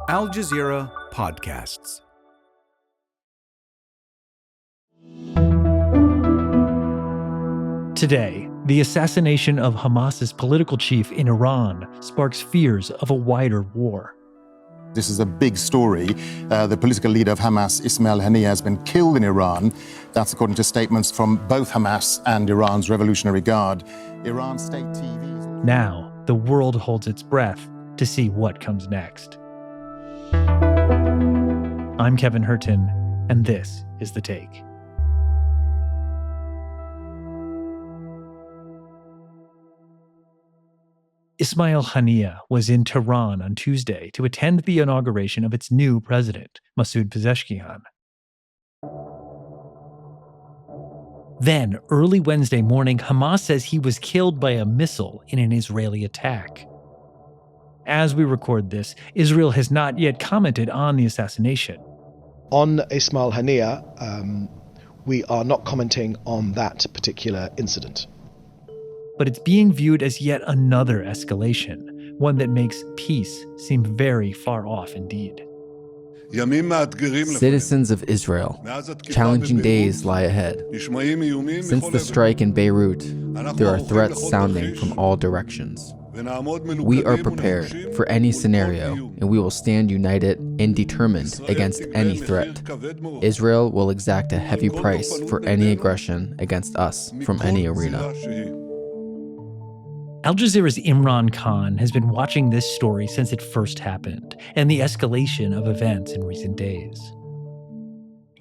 Al Jazeera Podcasts. Today, the assassination of Hamas's political chief in Iran sparks fears of a wider war. This is a big story. The political leader of Hamas, Ismail Haniyeh, has been killed in Iran. That's according to statements from both Hamas and Iran's Revolutionary Guard. Iran's state TV... Now, the world holds its breath to see what comes next. I'm Kevin Hirten, and this is The Take. Ismail Haniyeh was in Tehran on Tuesday to attend the inauguration of its new president, Masoud Pezeshkian. Then, early Wednesday morning, Hamas says he was killed by a missile in an Israeli attack. As we record this, Israel has not yet commented on the assassination. On Ismail Haniyeh, we are not commenting on that particular incident. But it's being viewed as yet another escalation, one that makes peace seem very far off indeed. Citizens of Israel, challenging days lie ahead. Since the strike in Beirut, there are threats sounding from all directions. We are prepared for any scenario, and we will stand united and determined against any threat. Israel will exact a heavy price for any aggression against us from any arena. Al Jazeera's Imran Khan has been watching this story since it first happened and the escalation of events in recent days.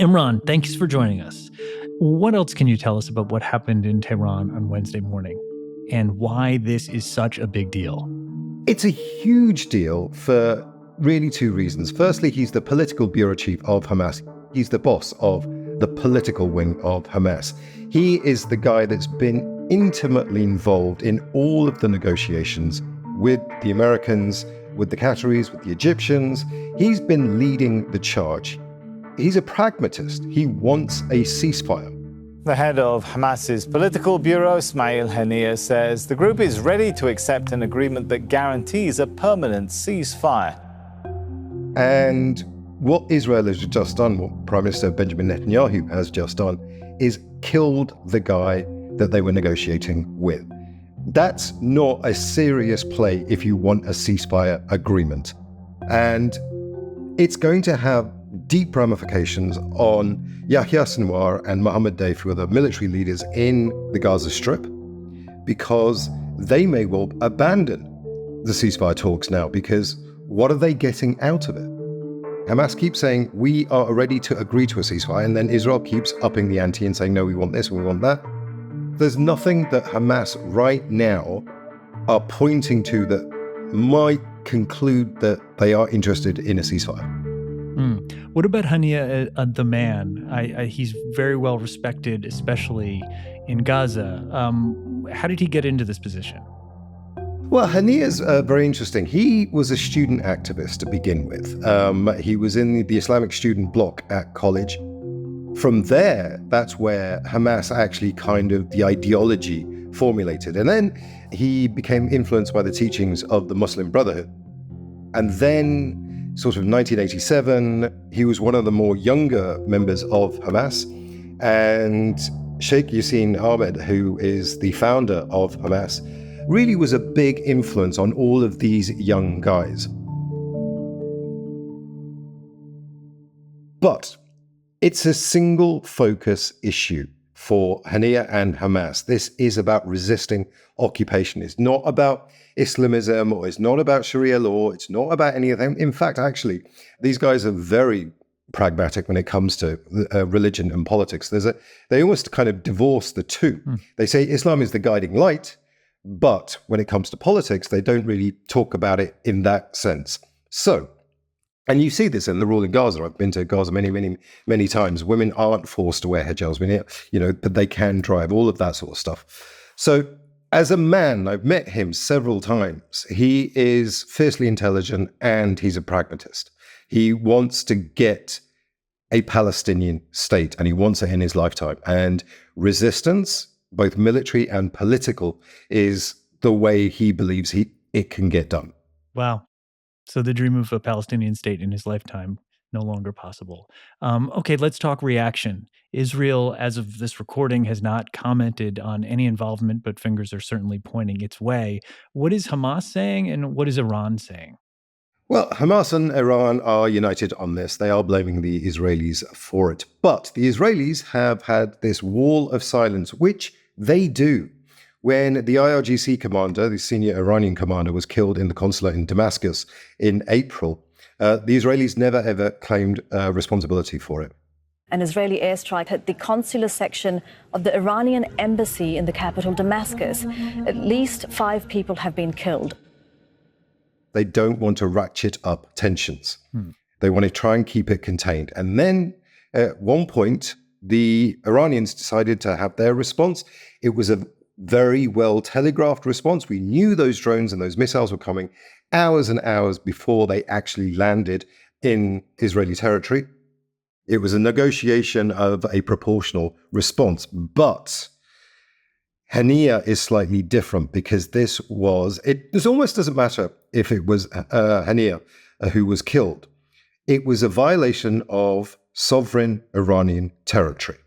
Imran, thanks for joining us. What else can you tell us about what happened in Tehran on Wednesday morning and why this is such a big deal? It's a huge deal for really two reasons. Firstly, he's the political bureau chief of Hamas. He's the boss of the political wing of Hamas. He is the guy that's been intimately involved in all of the negotiations with the Americans, with the Qataris, with the Egyptians. He's been leading the charge. He's a pragmatist. He wants a ceasefire. The head of Hamas's political bureau, Ismail Haniyeh, says the group is ready to accept an agreement that guarantees a permanent ceasefire. And what Israel has just done, what Prime Minister Benjamin Netanyahu has just done, is killed the guy that they were negotiating with. That's not a serious play if you want a ceasefire agreement. And it's going to have deep ramifications on Yahya Sinwar and Mohammed Deif, who are the military leaders in the Gaza Strip, because they may well abandon the ceasefire talks now, because what are they getting out of it? Hamas keeps saying, we are ready to agree to a ceasefire, and then Israel keeps upping the ante and saying, no, we want this, we want that. There's nothing that Hamas right now are pointing to that might conclude that they are interested in a ceasefire. What about Haniyeh, the man? He's very well respected, especially in Gaza. How did he get into this position? Well, Haniyeh's very interesting. He was a student activist to begin with. He was in the Islamic student bloc at college. From there, that's where Hamas actually the ideology formulated. And then he became influenced by the teachings of the Muslim Brotherhood. And then, sort of 1987, he was one of the more younger members of Hamas. And Sheikh Yassin Ahmed, who is the founder of Hamas, really was a big influence on all of these young guys. But it's a single focus issue for Haniyeh and Hamas. This is about resisting occupation. It's not about Islamism, or it's not about Sharia law. It's not about any of them. In fact, actually, these guys are very pragmatic when it comes to religion and politics. They almost kind of divorce the two. They say Islam is the guiding light, but when it comes to politics, they don't really talk about it in that sense. So, and you see this in the rule in Gaza. I've been to Gaza many times. Women aren't forced to wear hijabs, but they can drive, all of that sort of stuff. So as a man, I've met him several times. He is fiercely intelligent and he's a pragmatist. He wants to get a Palestinian state and he wants it in his lifetime. And resistance, both military and political, is the way he believes it can get done. Wow. So the dream of a Palestinian state in his lifetime, no longer possible. Okay, let's talk reaction. Israel, as of this recording, has not commented on any involvement, but fingers are certainly pointing its way. What is Hamas saying, and what is Iran saying? Well, Hamas and Iran are united on this. They are blaming the Israelis for it. But the Israelis have had this wall of silence, which they do. When the IRGC commander, the senior Iranian commander, was killed in the consulate in Damascus in April, the Israelis never ever claimed responsibility for it. An Israeli airstrike hit the consular section of the Iranian embassy in the capital, Damascus. At least 5 people have been killed. They don't want to ratchet up tensions. They want to try and keep it contained. And then at one point, the Iranians decided to have their response. It was a very well telegraphed response. We knew those drones and those missiles were coming hours and hours before they actually landed in Israeli territory. It was a negotiation of a proportional response. But Haniyeh is slightly different because this almost doesn't matter if it was Haniyeh who was killed. It was a violation of sovereign Iranian territory.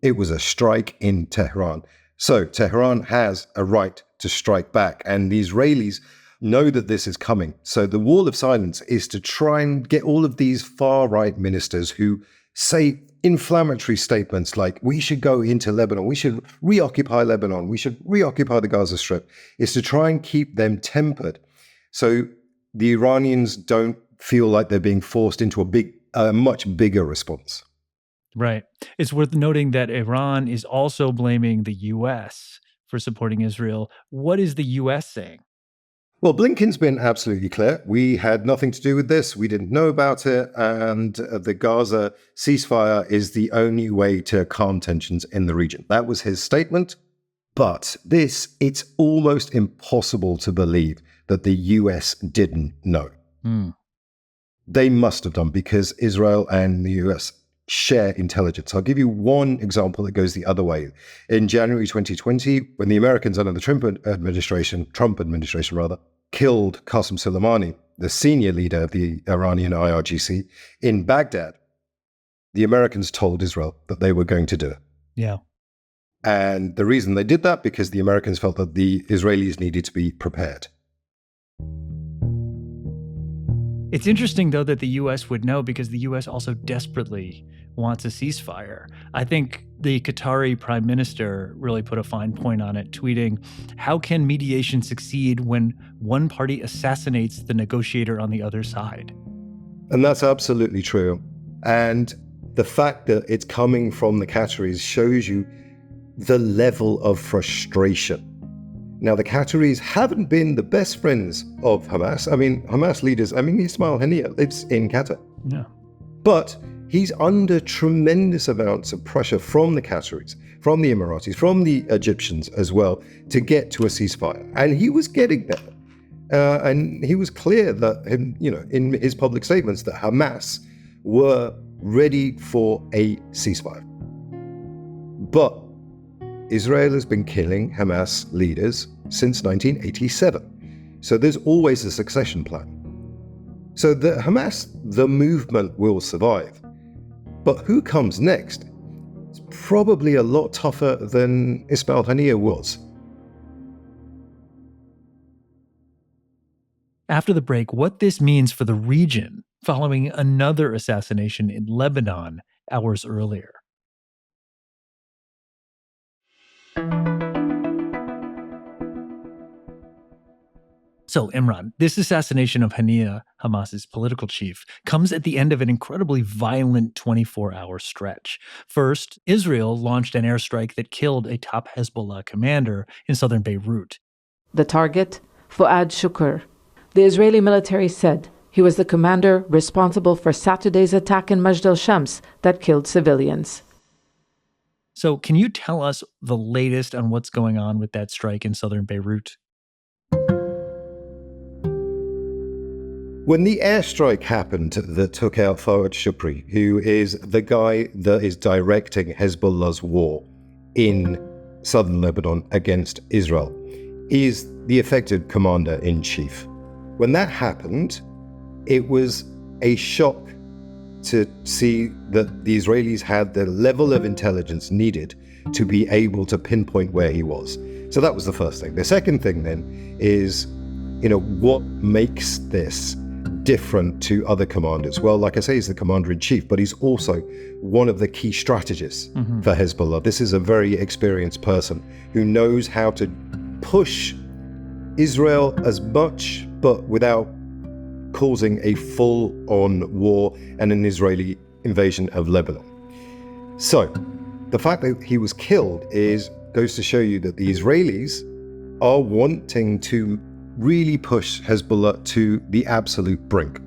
It was a strike in Tehran. So Tehran has a right to strike back, and the Israelis know that this is coming. So the wall of silence is to try and get all of these far-right ministers who say inflammatory statements like, we should go into Lebanon, we should reoccupy Lebanon, we should reoccupy the Gaza Strip, is to try and keep them tempered. So the Iranians don't feel like they're being forced into a much bigger response. Right. It's worth noting that Iran is also blaming the U.S. for supporting Israel. What is the U.S. saying? Well, Blinken's been absolutely clear. We had nothing to do with this. We didn't know about it. And the Gaza ceasefire is the only way to calm tensions in the region. That was his statement. But it's almost impossible to believe that the US didn't know. They must have done, because Israel and the US share intelligence. I'll give you one example that goes the other way. In January 2020, when the Americans under the Trump administration killed Qasem Soleimani, the senior leader of the Iranian IRGC, in Baghdad, the Americans told Israel that they were going to do it. Yeah. And the reason they did that, because the Americans felt that the Israelis needed to be prepared. It's interesting, though, that the U.S. would know, because the U.S. also desperately wants a ceasefire. I think the Qatari prime minister really put a fine point on it, tweeting, "How can mediation succeed when one party assassinates the negotiator on the other side?" And that's absolutely true. And the fact that it's coming from the Qataris shows you the level of frustration. Now, the Qataris haven't been the best friends of Hamas. I mean, Hamas leaders, Ismail Haniyeh lives in Qatar. Yeah. But he's under tremendous amounts of pressure from the Qataris, from the Emiratis, from the Egyptians as well, to get to a ceasefire. And he was getting there. And he was clear that, in his public statements, that Hamas were ready for a ceasefire. But Israel has been killing Hamas leaders since 1987. So there's always a succession plan. So the movement will survive. But who comes next? It's probably a lot tougher than Ismail Haniyeh was. After the break, what this means for the region following another assassination in Lebanon hours earlier. So, Imran, this assassination of Haniyeh, Hamas's political chief, comes at the end of an incredibly violent 24-hour stretch. First, Israel launched an airstrike that killed a top Hezbollah commander in southern Beirut. The target, Fuad Shukr. The Israeli military said he was the commander responsible for Saturday's attack in Majd al-Shams that killed civilians. So, can you tell us the latest on what's going on with that strike in southern Beirut? When the airstrike happened that took out Fuad Shukr, who is the guy that is directing Hezbollah's war in southern Lebanon against Israel, is the affected commander-in-chief. When that happened, It was a shock to see that the Israelis had the level of intelligence needed to be able to pinpoint where he was. So that was the first thing. The second thing then is, what makes this different to other commanders? Well, like I say, he's the commander-in-chief, but he's also one of the key strategists for Hezbollah. This is a very experienced person who knows how to push Israel as much, but without causing a full-on war and an Israeli invasion of Lebanon. So the fact that he was killed goes to show you that the Israelis are wanting to really push Hezbollah to the absolute brink.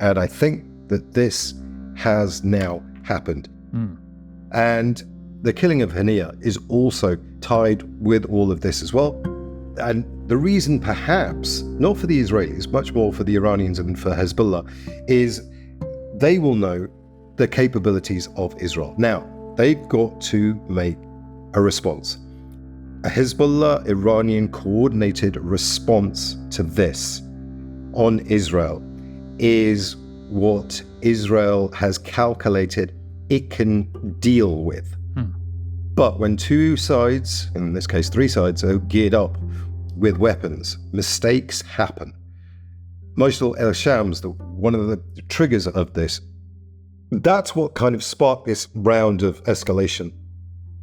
And I think that this has now happened. And the killing of Haniyeh is also tied with all of this as well. And the reason, perhaps, not for the Israelis, much more for the Iranians and for Hezbollah, is they will know the capabilities of Israel. Now, they've got to make a response. A Hezbollah Iranian coordinated response to this on Israel is what Israel has calculated it can deal with. But when two sides, in this case 3 sides, are geared up with weapons, mistakes happen. Mosul el-Shams, one of the triggers of this, that's what kind of sparked this round of escalation.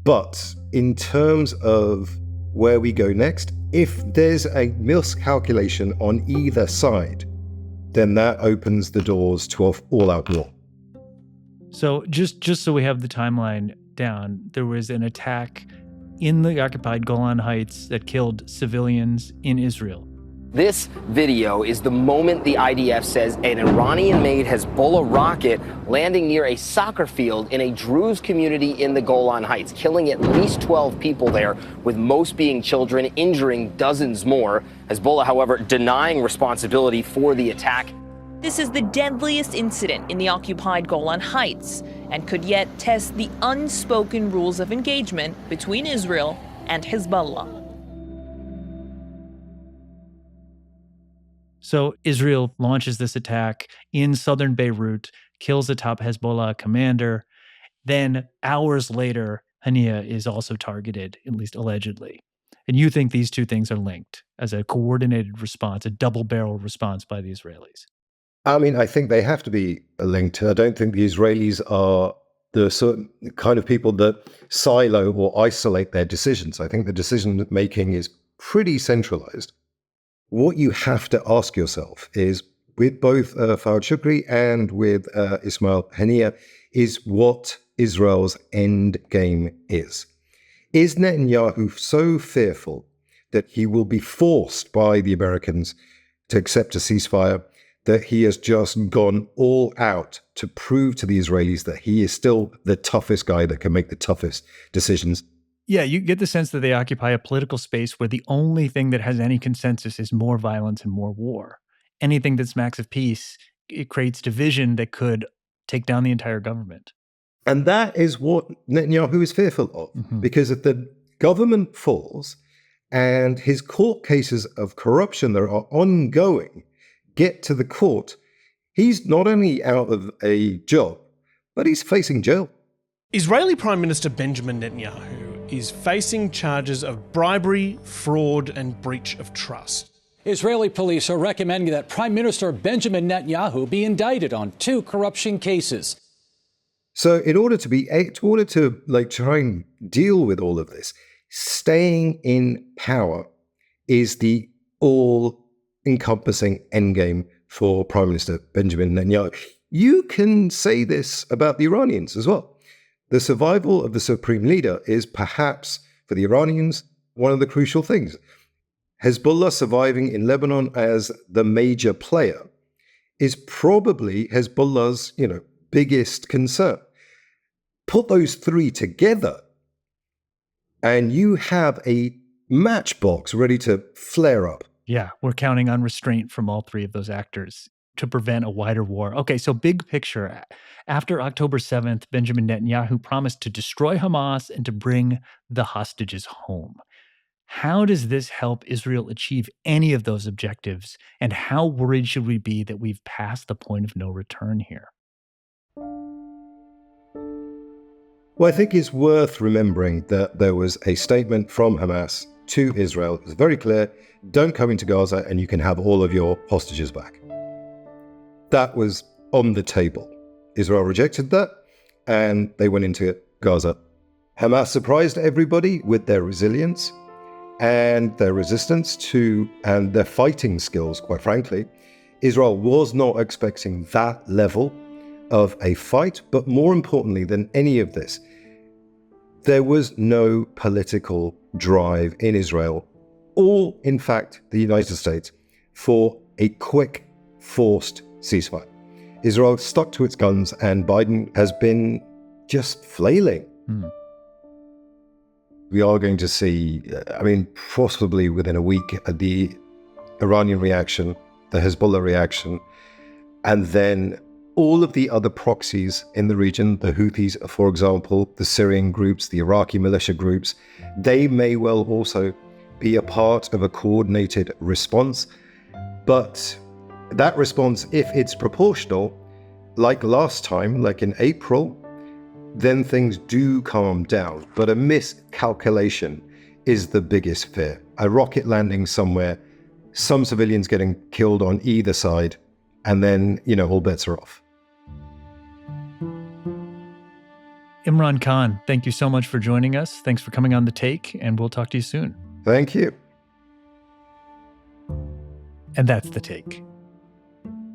But in terms of where we go next, if there's a miscalculation on either side, then that opens the doors to all-out war. So just so we have the timeline down, there was an attack in the occupied Golan Heights that killed civilians in Israel. This video is the moment the IDF says an Iranian-made Hezbollah rocket landing near a soccer field in a Druze community in the Golan Heights, killing at least 12 people there, with most being children, injuring dozens more. Hezbollah, however, denying responsibility for the attack. This is the deadliest incident in the occupied Golan Heights and could yet test the unspoken rules of engagement between Israel and Hezbollah. So Israel launches this attack in southern Beirut, kills a top Hezbollah commander. Then hours later, Haniyeh is also targeted, at least allegedly. And you think these two things are linked as a coordinated response, a double-barrel response by the Israelis? I mean, I think they have to be linked. I don't think the Israelis are the certain kind of people that silo or isolate their decisions. I think the decision-making is pretty centralized. What you have to ask yourself is, with both Fawad Shukri and with Ismail Haniyeh, is what Israel's end game is. Is Netanyahu so fearful that he will be forced by the Americans to accept a ceasefire that he has just gone all out to prove to the Israelis that he is still the toughest guy that can make the toughest decisions? Yeah, you get the sense that they occupy a political space where the only thing that has any consensus is more violence and more war. Anything that smacks of peace, it creates division that could take down the entire government. And that is what Netanyahu is fearful of, because if the government falls and his court cases of corruption that are ongoing get to the court, he's not only out of a job, but he's facing jail. Israeli Prime Minister Benjamin Netanyahu is facing charges of bribery, fraud, and breach of trust. Israeli police are recommending that Prime Minister Benjamin Netanyahu be indicted on 2 corruption cases. So in order to try and deal with all of this, staying in power is the all-encompassing endgame for Prime Minister Benjamin Netanyahu. You can say this about the Iranians as well. The survival of the supreme leader is perhaps, for the Iranians, one of the crucial things. Hezbollah surviving in Lebanon as the major player is probably Hezbollah's, biggest concern. Put those 3 together, and you have a matchbox ready to flare up. Yeah, we're counting on restraint from all 3 of those actors to prevent a wider war. Okay, so big picture. After October 7th, Benjamin Netanyahu promised to destroy Hamas and to bring the hostages home. How does this help Israel achieve any of those objectives? And how worried should we be that we've passed the point of no return here? Well, I think it's worth remembering that there was a statement from Hamas to Israel. It was very clear, don't come into Gaza and you can have all of your hostages back. That was on the table. Israel rejected that and they went into Gaza. Hamas surprised everybody with their resilience and their resistance to, and their fighting skills, quite frankly. Israel was not expecting that level of a fight, but more importantly than any of this, there was no political drive in Israel, or in fact the United States, for a quick, forced ceasefire. Israel stuck to its guns and Biden has been just flailing. We are going to see, possibly within a week, the Iranian reaction, the Hezbollah reaction, and then all of the other proxies in the region, the Houthis, for example, the Syrian groups, the Iraqi militia groups, they may well also be a part of a coordinated response. But that response, if it's proportional, like last time, like in April, then things do calm down. But a miscalculation is the biggest fear. A rocket landing somewhere, some civilians getting killed on either side, and then, all bets are off. Imran Khan, thank you so much for joining us. Thanks for coming on The Take, and we'll talk to you soon. Thank you. And that's The Take.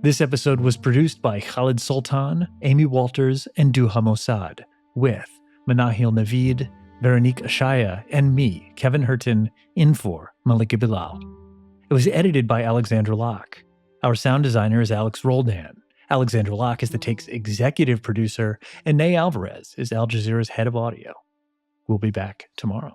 This episode was produced by Khaled Soltan, Amy Walters, and Duha Mosaad, with Manahil Naveed, Veronique Eshaya, and me, Kevin Hirten, in for Malika Bilal. It was edited by Alexandra Locke. Our sound designer is Alex Roldan. Alexandra Locke is The Take's executive producer, and Ney Alvarez is Al Jazeera's head of audio. We'll be back tomorrow.